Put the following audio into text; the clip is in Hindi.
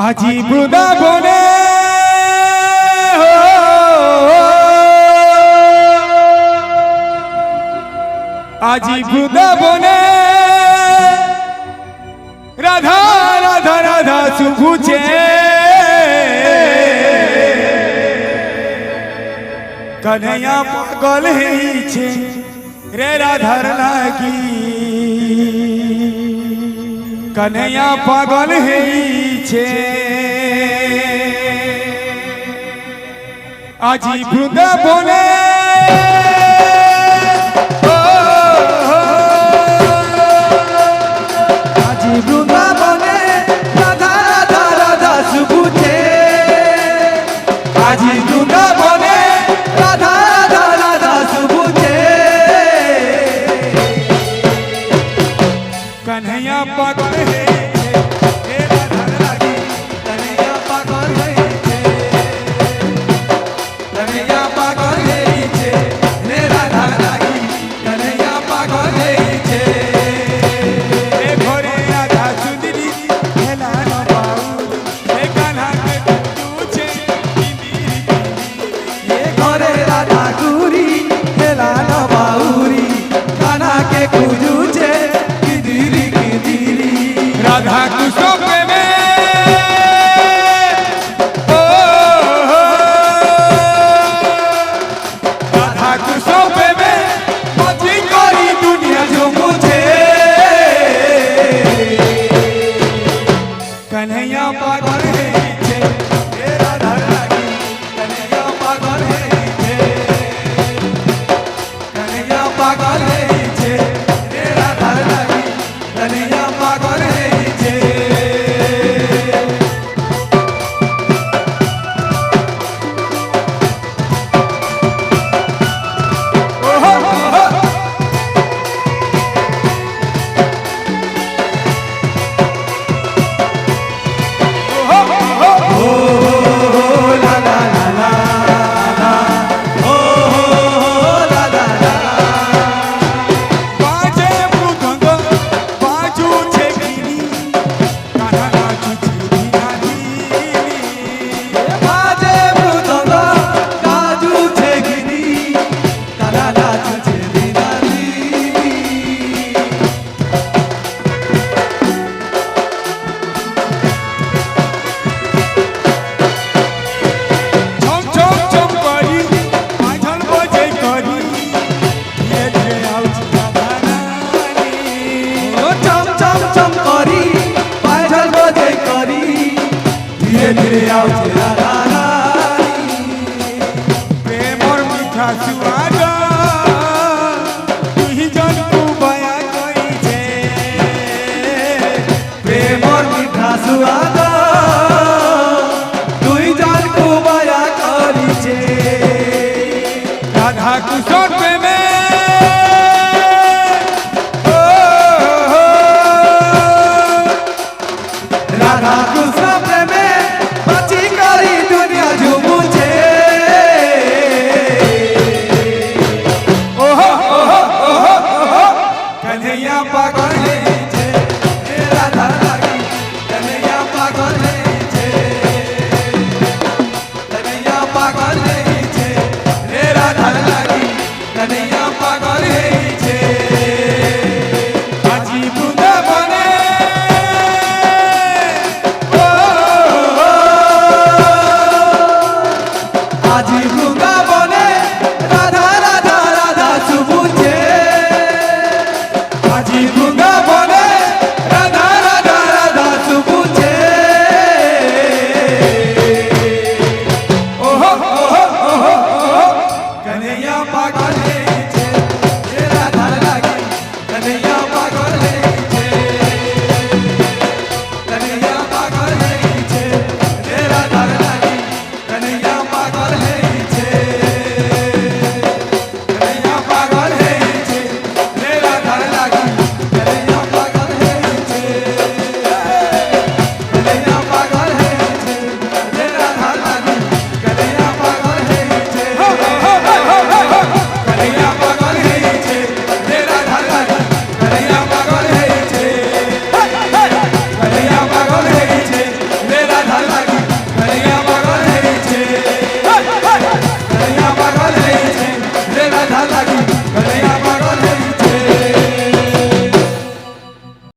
আজি বৃন্দাবনে আজি বৃন্দাবনে রাধা রাধা রাধা শুভুছে কন্হैया পাগল হইছে রে রাধার লাগি कन्हैया पागल हईछे আজি বৃন্দাবনে আজি বৃন্দাবনে রাধা রাধা রাধা শুভুছে আজি বৃন্দাবনে রাধা রাধা রাধা শুভুছে कन्हैया पागल है राधा कृष्ण प्रेमे राधा कृष्ण प्रेमे मजी करी दुनिया जो मुझे कन्हैया पागल है राधा लागी कन्हैया पागल है कन्हैया पागल है राधा लागी कन्हैया पागल है धीरे आउछे राधा रानी प्रेमर मीठा सुआद तुही जन तू बया कइछे प्रेमर मीठा सुआद तुही जन तू बया कइछे राधा कृष्ण प्रेमे राधा